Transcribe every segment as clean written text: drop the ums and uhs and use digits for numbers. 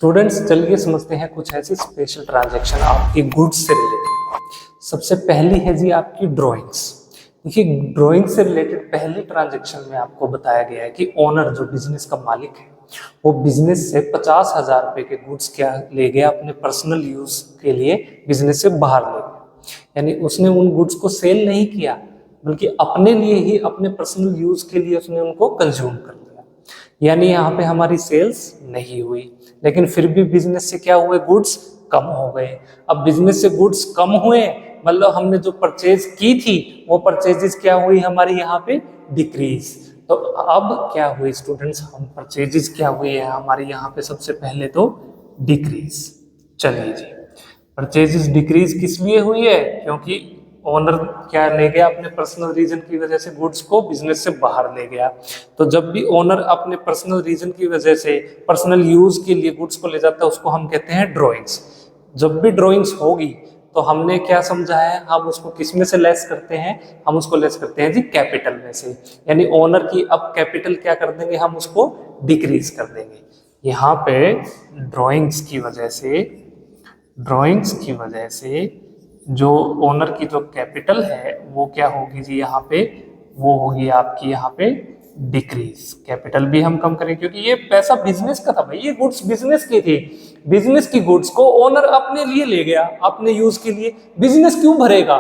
Students चलिए समझते हैं कुछ ऐसी स्पेशल ट्रांजैक्शन आपकी गुड्स से रिलेटेड। सबसे पहली है जी आपकी ड्राइंग्स। देखिए ड्राइंग से रिलेटेड पहली ट्रांजैक्शन में आपको बताया गया है कि ओनर जो बिजनेस का मालिक है वो बिजनेस से 50,000 रुपए के गुड्स क्या ले गया, अपने पर्सनल यूज के लिए बिजनेस से बाहर ले गया। यानी उसने उन गुड्स को सेल नहीं किया बल्कि अपने लिए ही, अपने पर्सनल यूज के लिए उसने उनको कंज्यूम कर लिया। यानी यहाँ पे हमारी सेल्स नहीं हुई, लेकिन फिर भी बिजनेस से क्या हुए, गुड्स कम हो गए। अब बिजनेस से गुड्स कम हुए मतलब हमने जो परचेज की थी वो परचेजेस क्या हुई हमारी यहाँ पे डिक्रीज। तो अब क्या हुई स्टूडेंट्स, हम परचेजेस क्या हुई है हमारी यहाँ पे, सबसे पहले तो डिक्रीज। चलिए जी, परचेजेस डिक्रीज किस लिए हुई है, क्योंकि ओनर क्या ले गया, अपने पर्सनल रीजन की वजह से गुड्स को बिजनेस से बाहर ले गया। तो जब भी ओनर अपने पर्सनल रीजन की वजह से पर्सनल यूज के लिए गुड्स को ले जाता है उसको हम कहते हैं ड्राइंग्स। जब भी ड्राइंग्स होगी तो हमने क्या समझा है, हम उसको किस में से लेस करते हैं, हम उसको लेस करते हैं जी कैपिटल में से। यानी ओनर की अब कैपिटल क्या कर देंगे, हम उसको डिक्रीज कर देंगे। यहाँ पे ड्राइंग्स की वजह से जो ओनर की जो कैपिटल है वो क्या होगी जी, यहाँ पे वो होगी आपकी यहाँ पे डिक्रीज। कैपिटल भी हम कम करें क्योंकि ये पैसा बिजनेस का था भाई, ये गुड्स बिजनेस की थी। बिजनेस की गुड्स को ओनर अपने लिए ले गया, अपने यूज के लिए। बिजनेस क्यों भरेगा,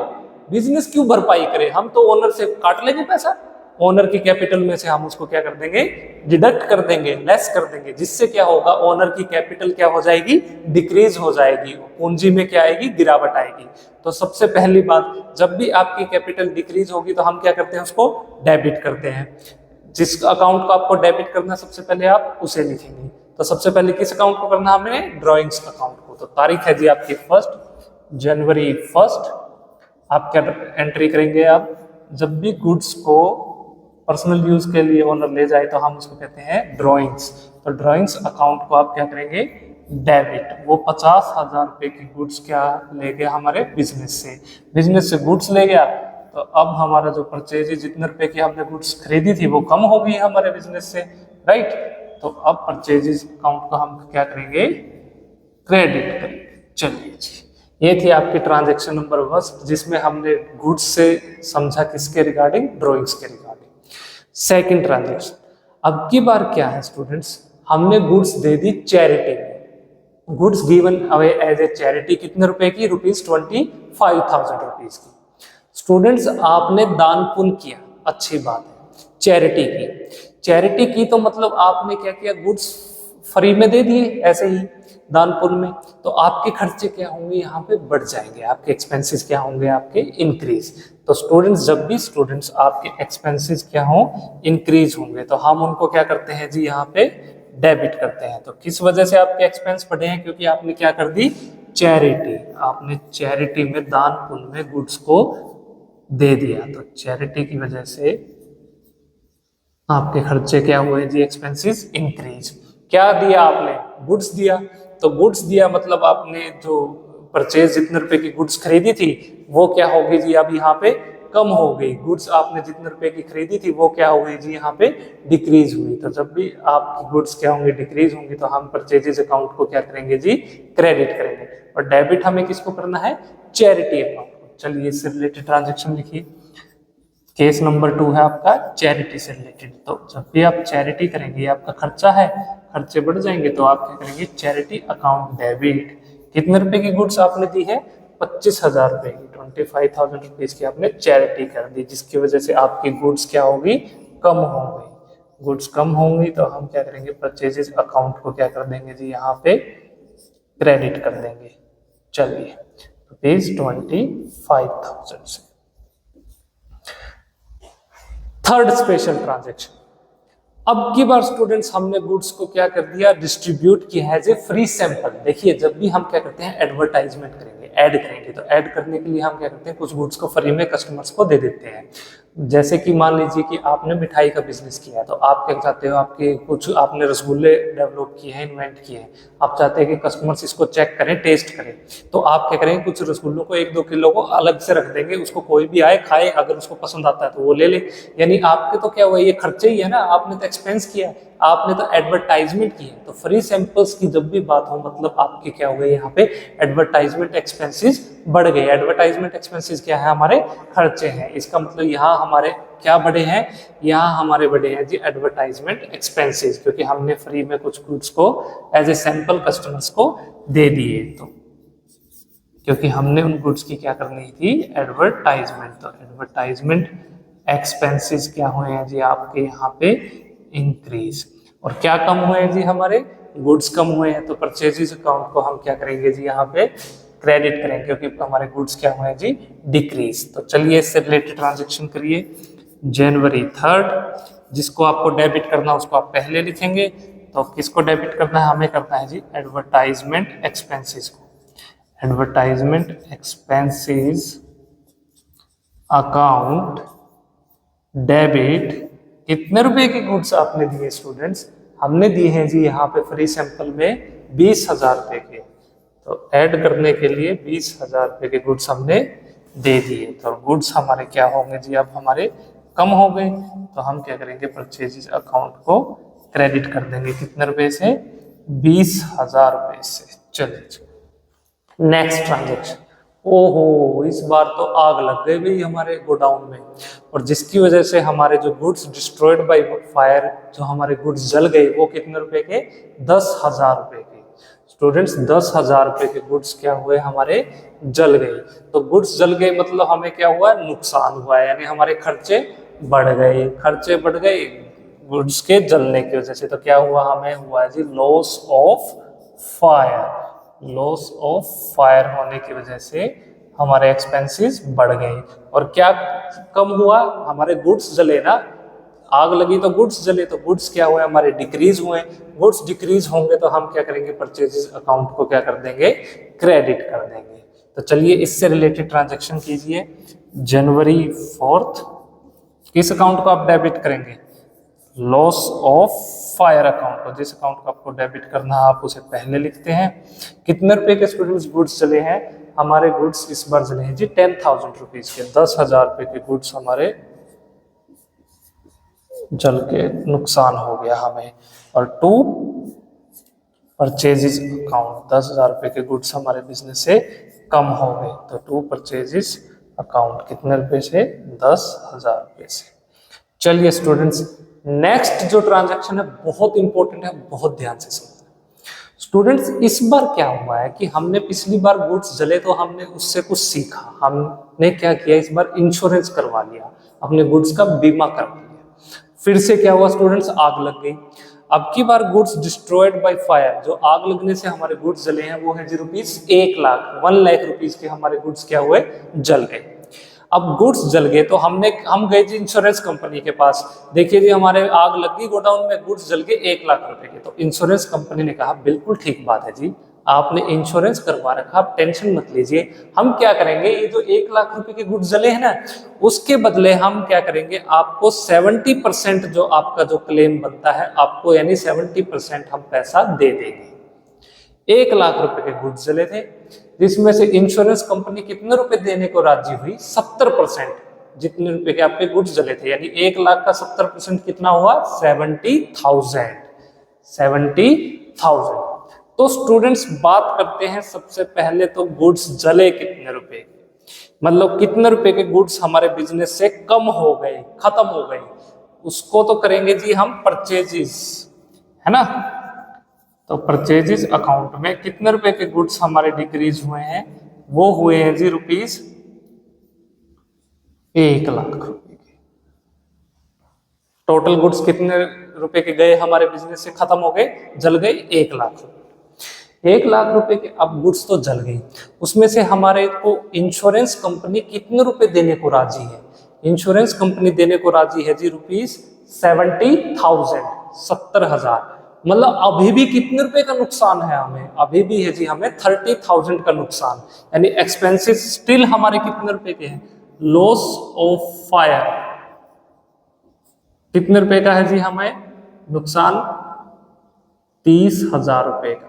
बिजनेस क्यों भरपाई करे, हम तो ओनर से काट लेंगे पैसा। ओनर की कैपिटल में से हम उसको क्या कर देंगे, डिडक्ट कर देंगे, लेस कर देंगे, जिससे क्या होगा, ओनर की कैपिटल क्या हो जाएगी, डिक्रीज हो जाएगी, पूंजी में क्या आएगी, गिरावट आएगी। तो सबसे पहली बात, जब भी आपकी कैपिटल डिक्रीज होगी तो हम क्या करते हैं, उसको डेबिट करते हैं। जिस अकाउंट को आपको डेबिट करना सबसे पहले आप उसे लिखेंगे। तो सबसे पहले किस अकाउंट को करना हमने, ड्राइंग्स अकाउंट को। तो तारीख है जी आपकी 1 जनवरी 1 आप क्या एंट्री करेंगे, आप जब भी गुड्स को पर्सनल यूज के लिए ओनर ले जाए तो हम उसको कहते हैं ड्राइंग्स। तो ड्राइंग्स अकाउंट को आप क्या करेंगे, डेबिट। वो 50,000 रुपए की गुड्स क्या ले गया हमारे बिजनेस से गुड्स ले गया। तो अब हमारा जो परचेज है, जितने रुपए की हमने गुड्स खरीदी थी वो कम हो गई हमारे बिजनेस से, राइट। तो अब परचेजेस अकाउंट को हम क्या करेंगे, क्रेडिट करेंगे। चलिए जी, ये थी आपकी ट्रांजैक्शन नंबर 1 जिसमें हमने गुड्स से समझा किसके रिगार्डिंग, ड्राइंग्स के रिगार्डिंग। सेकंड ट्रांजैक्शन, अब की बार क्या है स्टूडेंट्स, हमने गुड्स दे दी चैरिटी में। Goods given away as a charity कितने रुपए की, ₹25,000 रुपीज की। स्टूडेंट्स आपने दान पुण्य किया, अच्छी बात है, चैरिटी की तो मतलब आपने क्या किया, गुड्स फ्री में दे दिए ऐसे ही दान पुण्य में। तो आपके खर्चे क्या होंगे, यहाँ पे बढ़ जाएंगे, आपके एक्सपेंसेस क्या होंगे, आपके इंक्रीज। तो स्टूडेंट्स जब भी स्टूडेंट्स आपके एक्सपेंसेस क्या हो, इंक्रीज होंगे, तो हम उनको क्या करते हैं जी, यहाँ पे डेबिट करते हैं। तो किस वजह से आपके एक्सपेंस बढ़े हैं, क्योंकि आपने क्या कर दी, चैरिटी। आपने चैरिटी में, दान पुण्य में गुड्स को दे दिया, तो चैरिटी की वजह से आपके खर्चे क्या हुए जी, एक्सपेंसेस इंक्रीज। क्या दिया आपने, गुड्स दिया। तो गुड्स दिया मतलब आपने जो परचेज, जितने रुपए की गुड्स खरीदी थी वो क्या होगी जी, अब यहाँ पे कम हो गई। गुड्स आपने जितने रुपए की खरीदी थी वो क्या हो गई जी, यहाँ पे डिक्रीज हुई। तो जब भी आपकी गुड्स क्या होंगी, डिक्रीज होंगी, तो हम परचेजेस अकाउंट को क्या करेंगे जी, क्रेडिट करेंगे। और डेबिट हमें किसको करना है, चैरिटी अकाउंट को। चलिए इससे रिलेटेड ट्रांजेक्शन लिखिए। केस नंबर 2 है आपका चैरिटी से रिलेटेड। तो जब भी आप चैरिटी करेंगे, आपका खर्चा है, खर्चे बढ़ जाएंगे, तो आप क्या करेंगे, चैरिटी अकाउंट डेबिट। कितने रुपए की गुड्स आपने दी है, 25,000 रुपए की, 25,000 रुपीज की आपने चैरिटी कर दी, जिसकी वजह से आपकी गुड्स क्या होगी, कम हो गई। गुड्स कम होंगी तो हम क्या करेंगे, परचेजेस अकाउंट को क्या कर देंगे जी, यहाँ पे क्रेडिट कर देंगे। चलिए ₹25,000 से। थर्ड स्पेशल ट्रांजैक्शन, अब की बार स्टूडेंट्स हमने गुड्स को क्या कर दिया, डिस्ट्रीब्यूट किया एज ए फ्री सैंपल। देखिए जब भी हम क्या करते हैं, एडवर्टाइजमेंट करेंगे, ऐड करेंगे, तो ऐड करने के लिए हम क्या करते हैं, कुछ गुड्स को फ्री में कस्टमर्स को दे देते हैं। जैसे कि मान लीजिए कि आपने मिठाई का बिजनेस किया है, तो आप क्या चाहते हो, आपके कुछ आपने रसगुल्ले डेवलप किए हैं, इन्वेंट किए हैं, आप चाहते हैं कि कस्टमर्स इसको चेक करें, टेस्ट करें, तो आप क्या करेंगे, कुछ रसगुल्लों को 1-2 किलो को अलग से रख देंगे, उसको कोई भी आए खाए, अगर उसको पसंद आता है तो वो ले ले। यानी आपके तो क्या हुआ, ये खर्चे ही है ना, आपने तो एक्सपेंस किया, आपने तो एडवर्टाइजमेंट की है। तो फ्री सैंपल्स की जब भी बात हो, मतलब आपके क्या हो गए यहाँ पे, एडवर्टाइजमेंट एक्सपेंसेस बढ़ गए। एडवर्टाइजमेंट एक्सपेंसेस क्या है, हमारे खर्चे हैं। इसका मतलब यहाँ हमारे क्या बढ़े हैं, यहाँ हमारे बढ़े हैं जी एडवर्टाइजमेंट एक्सपेंसेस, क्योंकि हमने फ्री में कुछ गुड्स को एज ए सैंपल कस्टमर्स को दे दिए, तो क्योंकि हमने उन गुड्स की क्या करनी थी, एडवर्टाइजमेंट। तो एडवर्टाइजमेंट एक्सपेंसेस क्या हुए हैं जी आपके यहाँ पे, इंक्रीज। और क्या कम हुए हैं जी, हमारे गुड्स कम हुए हैं, तो परचेजेस अकाउंट को हम क्या करेंगे जी यहाँ पे क्रेडिट करेंगे, क्योंकि हमारे गुड्स क्या हुए हैं जी, डिक्रीज। तो चलिए इससे रिलेटेड ट्रांजेक्शन करिए। जनवरी 3, जिसको आपको डेबिट करना उसको आप पहले लिखेंगे। तो किसको डेबिट करना है, हमें करना है जी एडवर्टाइजमेंट एक्सपेंसेस को। Advertisement expenses account debit. कितने रुपए के गुड्स आपने दिए स्टूडेंट्स, हमने दिए हैं जी यहाँ पे फ्री सैंपल में 20,000 रुपए के। तो ऐड करने के लिए 20,000 रुपए के गुड्स हमने दे दिए। तो गुड्स हमारे क्या होंगे जी, अब हमारे कम हो गए, तो हम क्या करेंगे, परचेजेस अकाउंट को क्रेडिट कर देंगे कितने रुपए से, 20,000 रुपए से। चलिए नेक्स्ट ट्रांजेक्शन। ओहो, इस बार तो आग लग गई भाई हमारे गोडाउन में, और जिसकी वजह से हमारे जो गुड्स डिस्ट्रॉयड बाय फायर, जो हमारे गुड्स जल गए, वो कितने रुपए के, 10,000 रुपए के। स्टूडेंट्स 10,000 रुपए के गुड्स क्या हुए, हमारे जल गए। तो गुड्स जल गए मतलब हमें क्या हुआ, नुकसान हुआ है, यानी हमारे खर्चे बढ़ गए। खर्चे बढ़ गए गुड्स के जलने की वजह से, तो क्या हुआ, हमें हुआ है जी loss of fire. Loss of fire होने की वजह से हमारे एक्सपेंसेस बढ़ गए। और क्या कम हुआ, हमारे गुड्स जले ना, आग लगी तो गुड्स जले, तो गुड्स क्या हुए, हमारे डिक्रीज हुए। गुड्स डिक्रीज होंगे तो हम क्या करेंगे, परचेजेस अकाउंट को क्या कर देंगे, क्रेडिट कर देंगे। तो चलिए इससे रिलेटेड ट्रांजेक्शन कीजिए। जनवरी 4, किस अकाउंट को आप डेबिट करेंगे, लॉस ऑफ फायर अकाउंट को। जिस अकाउंट को आपको डेबिट करना है आप उसे पहले लिखते हैं। कितने रुपए के स्टूडेंट्स गुड्स चले हैं, हमारे गुड्स इस बार चले हैं जी 10,000 रुपीज के। 10,000 रुपए के गुड्स हमारे जल के नुकसान हो गया हमें। और 2 परचेजेस अकाउंट, 10,000 रुपए के गुड्स हमारे बिजनेस से कम हो गए, तो 2 परचेजेस अकाउंट कितने रुपए से, 10,000 रुपए से। चलिए स्टूडेंट्स नेक्स्ट जो ट्रांजैक्शन है बहुत इंपॉर्टेंट है, बहुत ध्यान से समझना। स्टूडेंट्स इस बार क्या हुआ है कि हमने पिछली बार गुड्स जले तो हमने उससे कुछ सीखा, हमने क्या किया, इस बार इंश्योरेंस करवा लिया, अपने गुड्स का बीमा करवा लिया। फिर से क्या हुआ स्टूडेंट्स, आग लग गई। अब की बार गुड्स डिस्ट्रॉयड बाय फायर, जो आग लगने से हमारे गुड्स जले हैं वो है जी रुपीज 1 लाख रुपीज के हमारे गुड्स क्या हुए, जल गए। अब गुड्स जल गए तो हम गए जी इंश्योरेंस कंपनी के पास। देखिए जी हमारे आग लग गई गोडाउन में, गुड्स जल गए 1 लाख रुपए के। तो इंश्योरेंस कंपनी ने कहा बिल्कुल ठीक बात है जी, आपने इंश्योरेंस करवा रखा, आप टेंशन मत लीजिए, हम क्या करेंगे, ये जो 1 लाख रुपए के गुड्स जले हैं ना, उसके बदले हम क्या करेंगे, आपको 70% जो आपका जो क्लेम बनता है आपको, यानी 70% हम पैसा दे देंगे। 1 लाख रुपए के गुड्स जले थे, जिसमें से इंश्योरेंस कंपनी कितने रुपए देने को राजी हुई, 70%। जितने रुपए के आपके गुड्स जले थे, यानी 1 लाख का 70% कितना हुआ, 70,000। 70,000। तो स्टूडेंट्स बात करते हैं सबसे पहले तो गुड्स जले कितने रुपए के, मतलब कितने रुपए के गुड्स हमारे बिजनेस से कम हो गए, खत्म हो गए, उसको तो करेंगे जी हम परचेजेस, है ना। तो परचेजेस अकाउंट में कितने रुपए के गुड्स हमारे डिक्रीज हुए हैं, वो हुए हैं जी रुपीज 1 लाख रुपए के। टोटल गुड्स कितने रुपए के गए हमारे बिजनेस से, खत्म हो गए, जल गए 1 लाख रुपए। 1 लाख रुपए के अब गुड्स तो जल गई, उसमें से हमारे को इंश्योरेंस कंपनी कितने रुपए देने को राजी है, इंश्योरेंस कंपनी देने को राजी है जी रुपीज 70,000, 70,000। मतलब अभी भी कितने रुपए का नुकसान है हमें, अभी भी है जी हमें 30,000 का नुकसान, यानी एक्सपेंसेस स्टिल हमारे कितने रुपए के हैं, लॉस ऑफ फायर कितने रुपए का है जी हमें नुकसान? 30,000 रुपए का,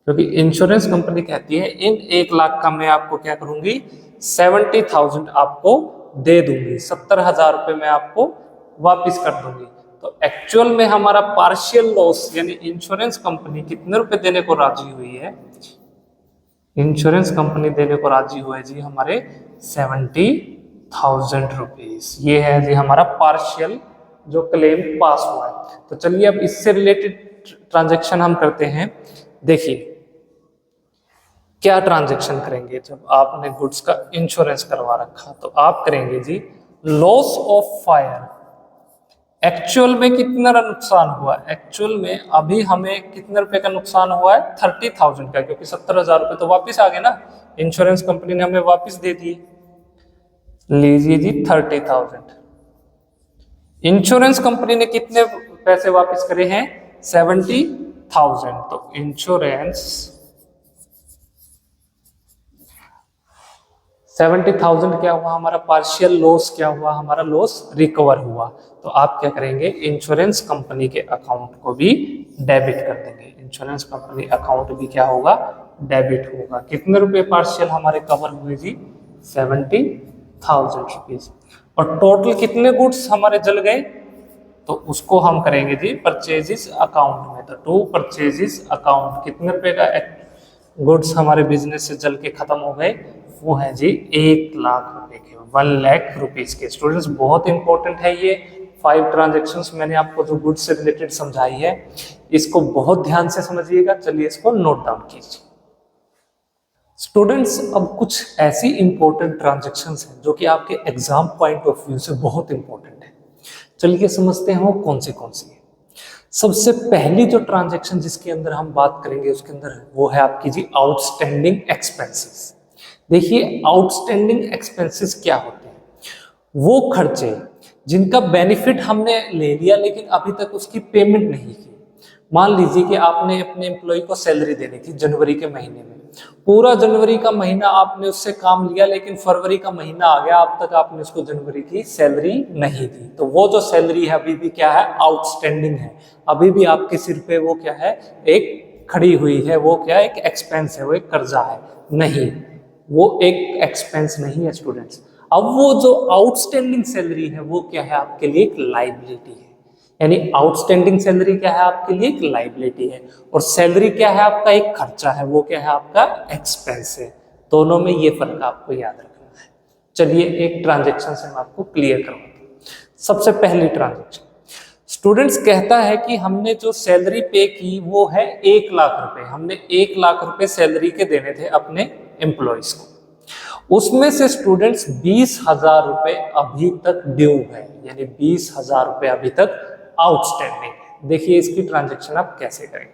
क्योंकि इंश्योरेंस कंपनी कहती है इन 1 लाख का मैं आपको क्या करूंगी, 70,000 आपको दे दूंगी, 70,000 रुपए मैं आपको वापिस कर दूंगी। तो एक्चुअल में हमारा पार्शियल लॉस यानी इंश्योरेंस कंपनी कितने रुपए देने को राजी हुई है? इंश्योरेंस कंपनी देने को राजी हुआ है जी हमारे 70,000 रुपीज। ये है जी हमारा पार्शियल जो क्लेम पास हुआ है। तो चलिए अब इससे रिलेटेड ट्रांजैक्शन हम करते हैं। देखिए क्या ट्रांजैक्शन करेंगे जब आपने गुड्स का इंश्योरेंस करवा रखा, तो आप करेंगे जी लॉस ऑफ फायर। एक्चुअल में कितना नुकसान हुआ? एक्चुअल में अभी हमें कितने रुपए का नुकसान हुआ है? 30,000 का, क्योंकि 70,000 रुपए तो वापिस आ गए ना, इंश्योरेंस कंपनी ने हमें वापिस दे दिए। लीजिए जी 30,000। इंश्योरेंस कंपनी ने कितने पैसे वापस करे हैं? 70,000। तो इंश्योरेंस 70,000 क्या हुआ हमारा? पार्शियल लॉस क्या हुआ हमारा? लॉस रिकवर हुआ। तो आप क्या करेंगे? इंश्योरेंस कंपनी के अकाउंट को भी डेबिट कर देंगे। इंश्योरेंस कंपनी अकाउंट भी क्या होगा? डेबिट होगा। कितने रुपए पार्शियल हमारे कवर हुए जी? 70,000 रुपीज। और टोटल कितने गुड्स हमारे जल गए? तो उसको हम करेंगे जी परचेजिस अकाउंट में। तो टू परचेजिस अकाउंट कितने रुपए का गुड्स हमारे बिजनेस से जल के खत्म हो गए? वो है जी 1 लाख रुपए के, 1 लाख रुपीज के। स्टूडेंट्स बहुत इंपॉर्टेंट है ये 5 ट्रांजेक्शंस मैंने आपको जो गुड्स से रिलेटेड समझाई है, इसको बहुत ध्यान से समझिएगा। चलिए इसको नोट डाउन कीजिए। स्टूडेंट्स अब कुछ ऐसी इंपॉर्टेंट ट्रांजेक्शंस हैं जो कि आपके एग्जाम पॉइंट ऑफ व्यू से बहुत इंपॉर्टेंट है। चलिए समझते हैं वो कौन सी है। सबसे पहली जो ट्रांजैक्शन जिसके अंदर हम बात करेंगे उसके अंदर वो है आपकी जी आउटस्टैंडिंग एक्सपेंसेस। देखिए आउटस्टैंडिंग एक्सपेंसेस क्या होते हैं? वो खर्चे जिनका बेनिफिट हमने ले लिया लेकिन अभी तक उसकी पेमेंट नहीं की। मान लीजिए कि आपने अपने एम्प्लॉय को सैलरी देनी थी जनवरी के महीने में, पूरा जनवरी का महीना आपने उससे काम लिया लेकिन फरवरी का महीना आ गया, अब तक आपने उसको जनवरी की सैलरी नहीं दी। तो वो जो सैलरी है अभी भी क्या है? आउटस्टैंडिंग है। अभी भी आपके सिर पे वो क्या है? एक खड़ी हुई है। वो क्या है? एक एक्सपेंस है, वो एक कर्जा है। नहीं, वो एक एक्सपेंस नहीं है स्टूडेंट्स। अब वो जो आउटस्टैंडिंग सैलरी है वो क्या है? आपके लिए एक लाइबिलिटी है। यानी आउटस्टैंडिंग सैलरी क्या है? आपके लिए एक लाइबिलिटी है। और सैलरी क्या है? आपका एक खर्चा है। वो क्या है? आपका एक्सपेंस है। दोनों में ये फर्क आपको याद रखना है। चलिए एक ट्रांजैक्शन से मैं आपको क्लियर करवाता हूँ। सबसे पहली ट्रांजैक्शन, स्टूडेंट्स कहता है कि हमने जो सैलरी पे की वो है 1 लाख रुपए। हमने 1 लाख रुपए सैलरी के देने थे अपने एम्प्लॉयज को। उसमें से स्टूडेंट्स 20,000 रुपए अभी तक ड्यू है, यानी 20,000 रुपए अभी तक आउटस्टैंडिंग है। देखिए इसकी ट्रांजैक्शन आप कैसे करेंगे।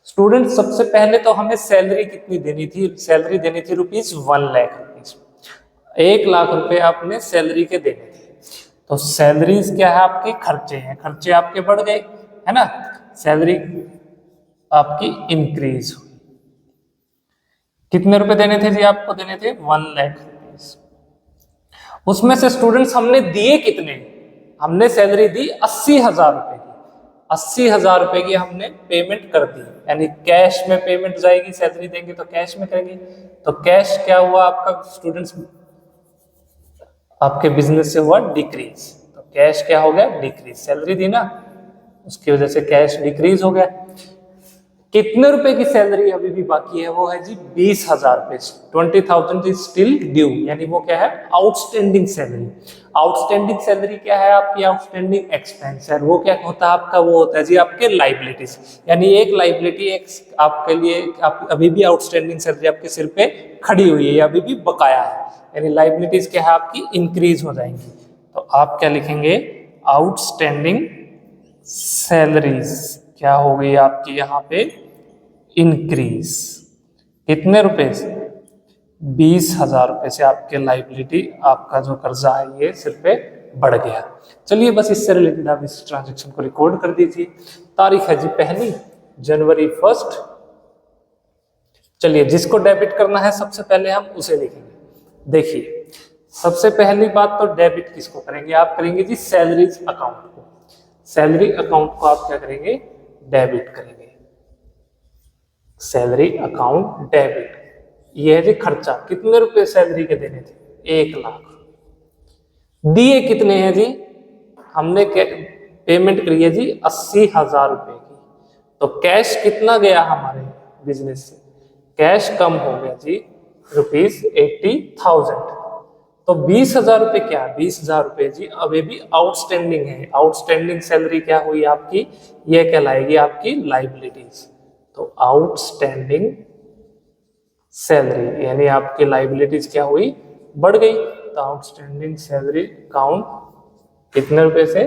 स्टूडेंट्स सबसे पहले तो हमें सैलरी कितनी देनी थी? सैलरी देनी थी रुपीज 1 लाख रुपीज। 1 लाख रुपए आपने सैलरी के देने थे। तो सैलरीज क्या है? आपके खर्चे हैं। खर्चे आपके बढ़ गए है ना, सैलरी आपकी इंक्रीज हुई। कितने रुपए देने थे जी? आपको देने थे 1 लाख रुपीज। उसमें से स्टूडेंट्स हमने दिए कितने? हमने सैलरी दी 80,000 रुपए की। 80,000 रुपए की हमने पेमेंट कर दी, यानी कैश में पेमेंट जाएगी। सैलरी देंगे तो कैश में करेंगे। तो कैश क्या हुआ आपका स्टूडेंट्स? आपके बिजनेस से हुआ डिक्रीज। तो कैश क्या हो गया? डिक्रीज। सैलरी दी ना, उसकी वजह से कैश डिक्रीज हो गया। कितने रुपए की सैलरी अभी भी बाकी है? वो है जी 20,000 रुपए। 20,000 इज स्टिल ड्यू, यानी वो क्या है? Outstanding salary. आउटस्टैंडिंग सैलरी क्या है? आपकी आउटस्टैंडिंग एक्सपेंस है। वो क्या होता है आपका? वो होता है जी आपके लाइबिलिटीज। यानी एक लाइबिलिटी एक आपके लिए आप अभी भी आउटस्टैंडिंग सैलरी आपके सिर पे खड़ी हुई है, अभी भी बकाया है, यानी लाइबिलिटीज क्या है? आपकी इंक्रीज हो जाएंगी। तो आप क्या लिखेंगे? आउटस्टैंडिंग सैलरीज क्या हो गई आपकी यहाँ पे? इंक्रीज। कितने रुपए से? 20,000 रुपए से आपके लाइबिलिटी, आपका जो कर्जा है ये सिर पे बढ़ गया। चलिए बस इससे रिलेटेड आप इस ट्रांजेक्शन को रिकॉर्ड कर दीजिए। तारीख है जी 1 जनवरी 1। चलिए जिसको डेबिट करना है सबसे पहले हम उसे लिखेंगे। देखिए सबसे पहली बात तो डेबिट किसको करेंगे? आप करेंगे जी सैलरीज अकाउंट को। सैलरी अकाउंट को आप क्या करेंगे, डेबिट करेंगे। सैलरी अकाउंट डेबिट, ये है जी खर्चा। कितने रुपए सैलरी के देने थे, 1 लाख। दिए कितने हैं जी, हमने पेमेंट करी है जी 80,000 रुपए की। तो कैश कितना गया हमारे बिजनेस से, कैश कम हो गया जी ₹80,000। तो 20,000 रुपए क्या, 20,000 रुपए जी अभी भी आउटस्टैंडिंग है। आउटस्टैंडिंग सैलरी क्या हुई आपकी, ये कहलाएगी आपकी लाइबिलिटीज। तो आउटस्टैंडिंग सैलरी यानी आपकी लाइबिलिटीज क्या हुई, बढ़ गई। तो आउटस्टैंडिंग सैलरी अकाउंट कितने रुपए से,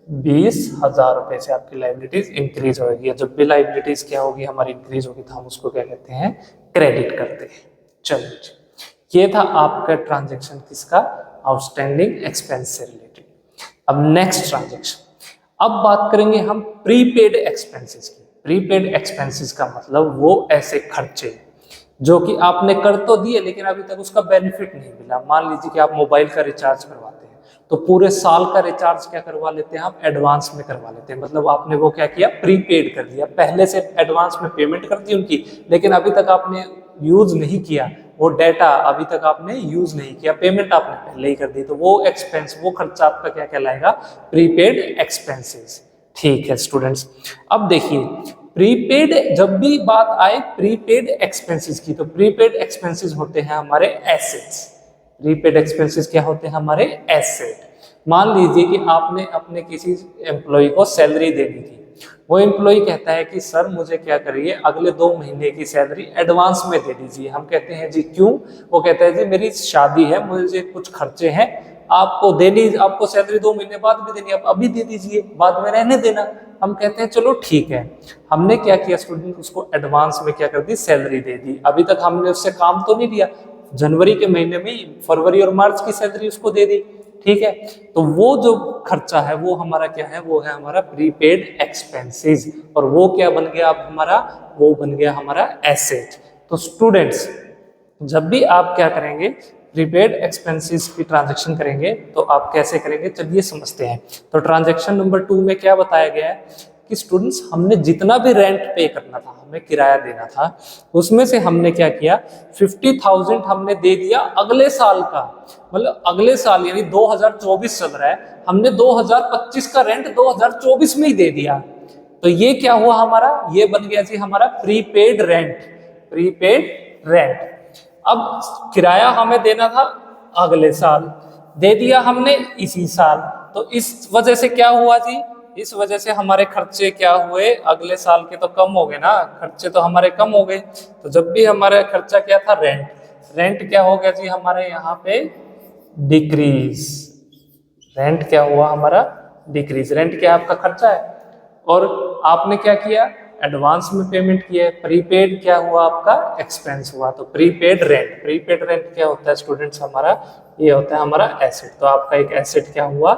20,000 रुपए से आपकी लाइबिलिटीज इंक्रीज होगी। जब भी लाइबिलिटीज क्या होगी हमारी इंक्रीज होगी, तो हम उसको क्या कहते हैं, क्रेडिट करते हैं। चलिए, ये था आपका ट्रांजैक्शन किसका, आउटस्टैंडिंग एक्सपेंस से रिलेटेड। अब नेक्स्ट ट्रांजैक्शन, अब बात करेंगे हम प्रीपेड एक्सपेंसेस की। प्रीपेड एक्सपेंसेस का मतलब वो ऐसे खर्चे जो कि आपने कर तो दिए लेकिन अभी तक उसका बेनिफिट नहीं मिला। मान लीजिए कि आप मोबाइल का रिचार्ज करवाते हैं, तो पूरे साल का रिचार्ज क्या करवा लेते हैं आप, एडवांस में करवा लेते हैं। मतलब आपने वो क्या किया, प्रीपेड कर दिया, पहले से एडवांस में पेमेंट कर दी उनकी, लेकिन अभी तक आपने यूज नहीं किया वो डाटा, अभी तक आपने यूज नहीं किया, पेमेंट आपने पहले ही कर दी। तो वो एक्सपेंस, वो खर्चा आपका क्या कहलाएगा, प्रीपेड एक्सपेंसेस। ठीक है स्टूडेंट्स, अब देखिए प्रीपेड, जब भी बात आए प्रीपेड एक्सपेंसेस की, तो प्रीपेड एक्सपेंसेस होते हैं हमारे एसेट्स। प्रीपेड एक्सपेंसेस क्या होते हैं, हमारे एसेट। मान लीजिए कि आपने अपने किसी एम्प्लॉय को सैलरी देनी थी, वो एम्प्लॉय कहता है कि सर मुझे क्या करिए, अगले 2 महीने की सैलरी एडवांस में दे दीजिए। हम कहते हैं जी क्यों, वो कहता है जी मेरी शादी है, मुझे कुछ खर्चे हैं, आपको देनी, आपको सैलरी 2 महीने बाद भी देनी, आप अभी दे दीजिए, बाद में रहने देना। हम कहते हैं चलो ठीक है। हमने क्या किया स्टूडेंट, उसको एडवांस में क्या कर दी, सैलरी दे दी। अभी तक हमने उससे काम तो नहीं लिया, जनवरी के महीने में फरवरी और मार्च की सैलरी उसको दे दी, ठीक है। तो वो जो खर्चा है वो हमारा क्या है, वो है हमारा प्रीपेड एक्सपेंसेस, और वो क्या बन गया अब हमारा, वो बन गया हमारा एसेट। तो स्टूडेंट्स, जब भी आप क्या करेंगे, प्रीपेड एक्सपेंसेस की ट्रांजैक्शन करेंगे, तो आप कैसे करेंगे, चलिए समझते हैं। तो ट्रांजैक्शन नंबर 2 में क्या बताया गया है कि स्टूडेंट्स, हमने जितना भी रेंट पे करना था, हमें किराया देना था, उसमें से हमने क्या किया, 50,000 हमने दे दिया अगले साल का। मतलब अगले साल यानी 2024 चल रहा है, हमने 2025 का रेंट 2024 में ही दे दिया। तो ये क्या हुआ हमारा, ये बन गया जी हमारा प्रीपेड रेंट। प्रीपेड रेंट, अब किराया हमें देना था अगले साल, दे दिया हमने इसी साल। तो इस वजह से क्या हुआ जी, इस वजह से हमारे खर्चे क्या हुए, अगले साल के तो कम हो गए ना, खर्चे तो हमारे कम हो गए। तो जब भी हमारा खर्चा क्या था, रेंट, रेंट क्या हो गया जी हमारे यहाँ पे, डिक्रीज। रेंट क्या हुआ हमारा, डिक्रीज। रेंट क्या आपका खर्चा है, और आपने क्या किया, एडवांस में पेमेंट किया है। प्रीपेड क्या हुआ आपका, एक्सपेंस हुआ। तो प्रीपेड रेंट, प्रीपेड रेंट क्या होता है स्टूडेंट्स हमारा, ये होता है हमारा एसेट। तो आपका एक एसेट क्या हुआ,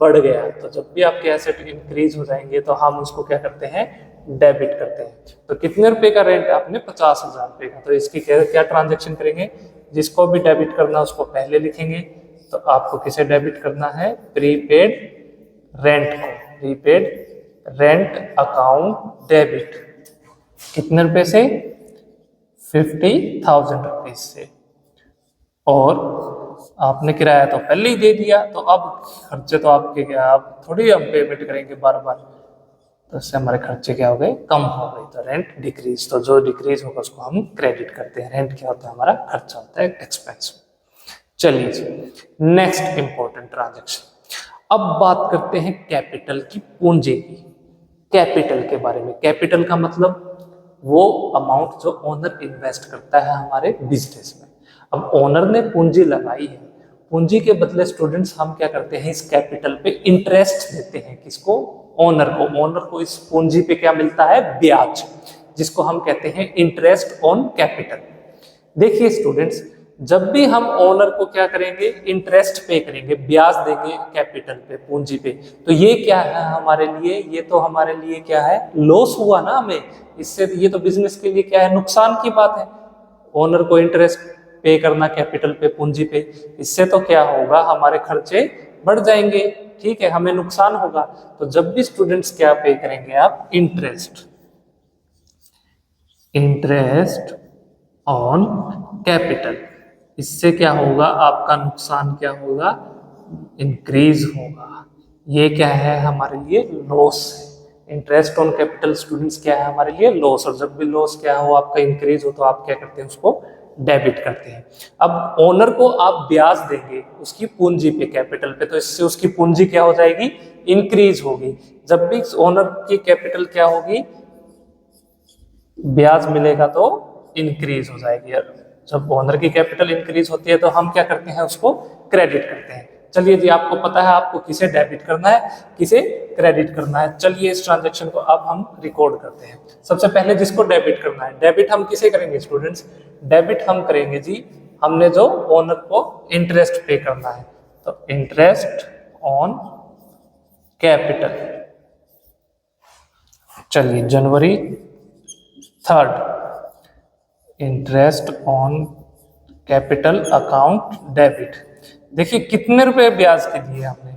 बढ़ गया। तो जब भी आपके एसेट इंक्रीज हो जाएंगे तो हम उसको क्या करते हैं, डेबिट करते हैं। तो कितने रुपए का रेंट, आपने 50,000 रुपए का। तो इसकी क्या ट्रांजेक्शन करेंगे, जिसको भी डेबिट करना उसको पहले लिखेंगे। तो आपको किसे डेबिट करना है, प्रीपेड रेंट को, प्रीपेड रेंट अकाउंट डेबिट। कितने रुपए से, 50,000 रुपीज से। और आपने किराया तो पहले ही दे दिया, तो अब खर्चे तो आपके क्या, आप थोड़ी हम पेमेंट करेंगे बार बार, तो इससे हमारे खर्चे क्या हो गए, कम हो गए। तो रेंट डिक्रीज, तो जो डिक्रीज होगा उसको हम क्रेडिट करते हैं। रेंट क्या होता है, हमारा खर्चा होता है, एक्सपेंस। चलिए जी, नेक्स्ट इंपॉर्टेंट ट्रांजेक्शन। अब बात करते हैं कैपिटल की, पूंजी की। कैपिटल के बारे में, कैपिटल का मतलब वो अमाउंट जो ओनर इन्वेस्ट करता है हमारे बिजनेस में। अब ओनर ने पूंजी लगाई है, पूंजी के बदले स्टूडेंट्स हम क्या करते हैं, इस कैपिटल पे इंटरेस्ट देते हैं। किसको, ओनर को। ओनर को इस पूंजी पे क्या मिलता है, ब्याज, जिसको हम कहते हैं इंटरेस्ट ऑन कैपिटल। देखिए स्टूडेंट्स, जब भी हम ओनर को क्या करेंगे, इंटरेस्ट पे करेंगे, ब्याज देंगे कैपिटल पे, पूंजी पे, तो ये क्या है हमारे लिए, ये तो हमारे लिए क्या है, लॉस हुआ ना हमें इससे। ये तो बिजनेस के लिए क्या है, नुकसान की बात है। ओनर को इंटरेस्ट पे करना कैपिटल पे, पूंजी पे, इससे तो क्या होगा, हमारे खर्चे बढ़ जाएंगे, ठीक है, हमें नुकसान होगा। तो जब भी स्टूडेंट्स क्या पे करेंगे आप, इंटरेस्ट ऑन कैपिटल, इससे क्या होगा, आपका नुकसान क्या होगा, इंक्रीज होगा। ये क्या है हमारे लिए, लॉस है। इंटरेस्ट ऑन कैपिटल स्टूडेंट्स क्या है हमारे लिए, लॉस। और जब भी लॉस क्या हो आपका, इंक्रीज हो, तो आप क्या करते हैं, उसको डेबिट करते हैं। अब ओनर को आप ब्याज देंगे उसकी पूंजी पे, कैपिटल पे, तो इससे उसकी पूंजी क्या हो जाएगी, इंक्रीज होगी। जब भी ओनर की कैपिटल क्या होगी, ब्याज मिलेगा तो इंक्रीज हो जाएगी। जब ओनर की कैपिटल इंक्रीज होती है तो हम क्या करते हैं, उसको क्रेडिट करते हैं। चलिए जी, आपको पता है आपको किसे डेबिट करना है, किसे क्रेडिट करना है। चलिए इस ट्रांजैक्शन को अब हम रिकॉर्ड करते हैं। सबसे पहले जिसको डेबिट करना है, डेबिट हम किसे करेंगे स्टूडेंट्स, डेबिट हम करेंगे जी, हमने जो ओनर को इंटरेस्ट पे करना है, तो इंटरेस्ट ऑन कैपिटल। चलिए जनवरी 3rd, interest on capital account debit. देखिए कितने रुपए ब्याज के दिए हमने,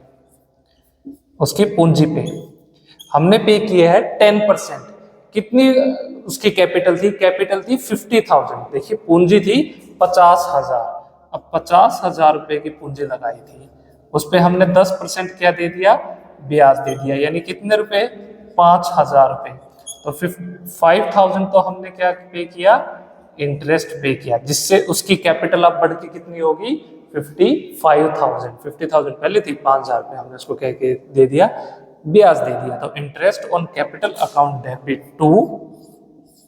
उसकी पूंजी पे हमने पे किया है 10%। कितनी उसकी कैपिटल थी, कैपिटल थी 50,000। देखिए पूंजी थी 50,000। अब 50,000 रुपए की पूंजी लगाई थी, उस पे हमने 10% क्या दे दिया, ब्याज दे दिया, यानी कितने रुपए, 5,000 रुपए। तो 5,000 तो हमने क्या पे किया, इंटरेस्ट पे किया, जिससे उसकी कैपिटल अब बढ़ के कितनी होगी, 55,000। 50,000 पहले थी, 5,000 रुपये हमने उसको कह के दे दिया, ब्याज दे दिया। तो interest on capital account debit to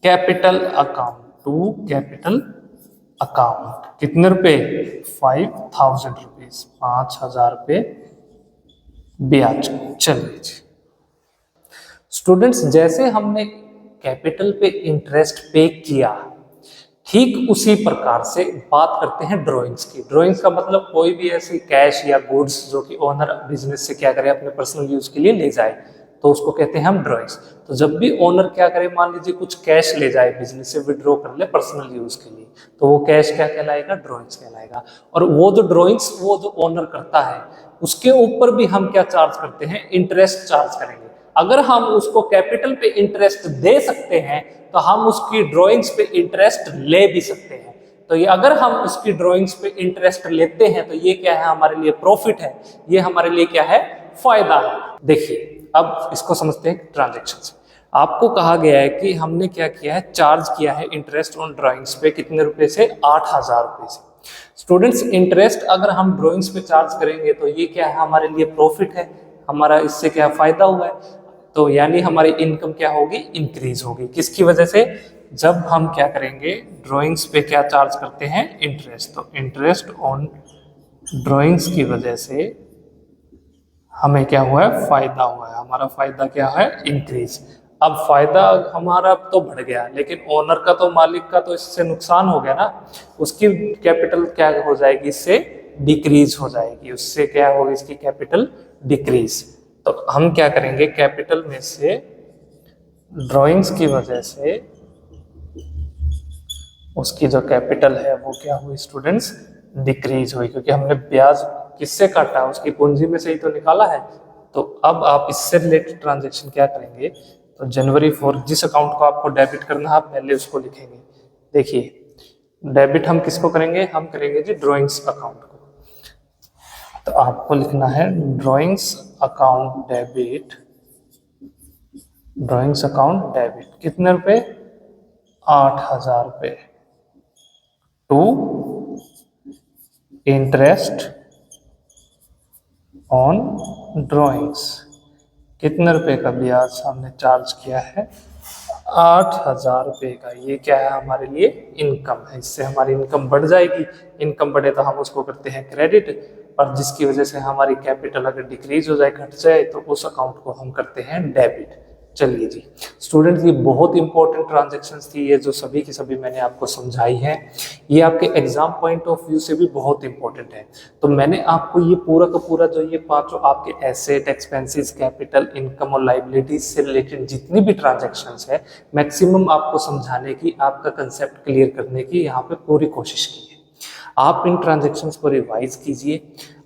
capital account, to capital account, कितने रुपए, 5,000 रुपीज, 5,000 रुपये ब्याज। चलिए जी स्टूडेंट्स, जैसे हमने कैपिटल पे इंटरेस्ट पे किया, ठीक उसी प्रकार से बात करते हैं ड्राइंग्स की। ड्राइंग्स का मतलब कोई भी ऐसी कैश या गुड्स जो कि ओनर बिजनेस से क्या करे, अपने पर्सनल यूज के लिए ले जाए, तो उसको कहते हैं हम ड्राइंग्स। तो जब भी ओनर क्या करे, मान लीजिए कुछ कैश ले जाए बिजनेस से, विड्रॉ कर ले पर्सनल यूज के लिए, तो वो कैश क्या कहलाएगा, ड्राइंग्स कहलाएगा। और वो जो ड्राइंग्स वो जो ओनर करता है, उसके ऊपर भी हम क्या चार्ज करते हैं, इंटरेस्ट चार्ज करेंगे। अगर हम उसको कैपिटल पे इंटरेस्ट दे सकते हैं, तो हम उसकी ड्राइंग्स पे इंटरेस्ट ले भी सकते हैं। तो ये अगर हम उसकी ड्राइंग्स पे इंटरेस्ट लेते हैं, तो ये क्या है, हमारे लिए प्रॉफिट है, ये हमारे लिए क्या है, फायदा है। देखिए अब इसको समझते हैं ट्रांजैक्शन से। आपको कहा गया है कि हमने क्या किया है, चार्ज किया है इंटरेस्ट ऑन ड्राइंग्स पे, कितने रुपए से, 8,000 रुपए से। स्टूडेंट्स इंटरेस्ट अगर हम ड्राइंग्स पे चार्ज करेंगे, तो ये क्या है, हमारे लिए प्रॉफिट है, हमारा इससे क्या फायदा हुआ है। तो यानी हमारी इनकम क्या होगी, इंक्रीज होगी। किसकी वजह से, जब हम क्या करेंगे, ड्राइंग्स पे क्या चार्ज करते हैं, इंटरेस्ट। तो इंटरेस्ट ऑन ड्राइंग्स की वजह से हमें क्या हुआ है, फायदा हुआ है। हमारा फायदा क्या है, इंक्रीज। अब फायदा हमारा तो बढ़ गया, लेकिन ओनर का तो, मालिक का तो इससे नुकसान हो गया ना, उसकी कैपिटल क्या हो जाएगी, इससे डिक्रीज हो जाएगी, उससे क्या होगी, इसकी कैपिटल डिक्रीज। तो हम क्या करेंगे, कैपिटल में से ड्राइंग्स की वजह से उसकी जो कैपिटल है वो क्या हुई स्टूडेंट्स, डिक्रीज हुई, क्योंकि हमने ब्याज किससे काटा, उसकी पूंजी में से ही तो निकाला है। तो अब आप इससे रिलेटेड ट्रांजैक्शन क्या करेंगे, तो जनवरी 4 जिस अकाउंट को आपको डेबिट करना है, आप पहले उसको लिखेंगे। देखिए डेबिट हम किसको करेंगे, हम करेंगे जी ड्राइंग्स अकाउंट को। तो आपको लिखना है drawings account debit, drawings account debit, कितने रुपए, 8,000 रुपए, टू इंटरेस्ट ऑन ड्राइंग्स, कितने रुपए का ब्याज हमने चार्ज किया है, 8,000 रुपए का। ये क्या है, हमारे लिए इनकम है, इससे हमारी इनकम बढ़ जाएगी। इनकम बढ़े तो हम उसको करते हैं क्रेडिट, और जिसकी वजह से हमारी कैपिटल अगर डिक्रीज हो जाए, घट जाए, तो उस अकाउंट को हम करते हैं डेबिट। चलिए जी स्टूडेंट्स, ये बहुत इंपॉर्टेंट ट्रांजैक्शंस थी, ये जो सभी की सभी मैंने आपको समझाई है, ये आपके एग्जाम पॉइंट ऑफ व्यू से भी बहुत इंपॉर्टेंट है। तो मैंने आपको ये पूरा का पूरा जो ये पांचों आपके एसेट, एक्सपेंसेस, कैपिटल, इनकम और लाइबिलिटीज से रिलेटेड जितनी भी ट्रांजैक्शंस है, मैक्सिमम आपको समझाने की, आपका कंसेप्ट क्लियर करने की यहाँ पे पूरी कोशिश की है। आप इन ट्रांजैक्शंस को रिवाइज कीजिए,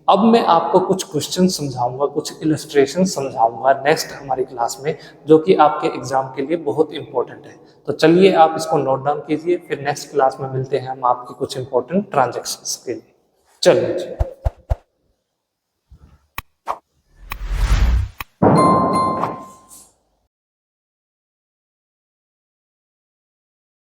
अब मैं आपको कुछ क्वेश्चन समझाऊंगा, कुछ इलस्ट्रेशन समझाऊंगा नेक्स्ट हमारी क्लास में, जो कि आपके एग्जाम के लिए बहुत इंपॉर्टेंट है। तो चलिए आप इसको नोट डाउन कीजिए, फिर नेक्स्ट क्लास में मिलते हैं हम आपकी कुछ इंपॉर्टेंट ट्रांजैक्शंस के लिए। चलिए।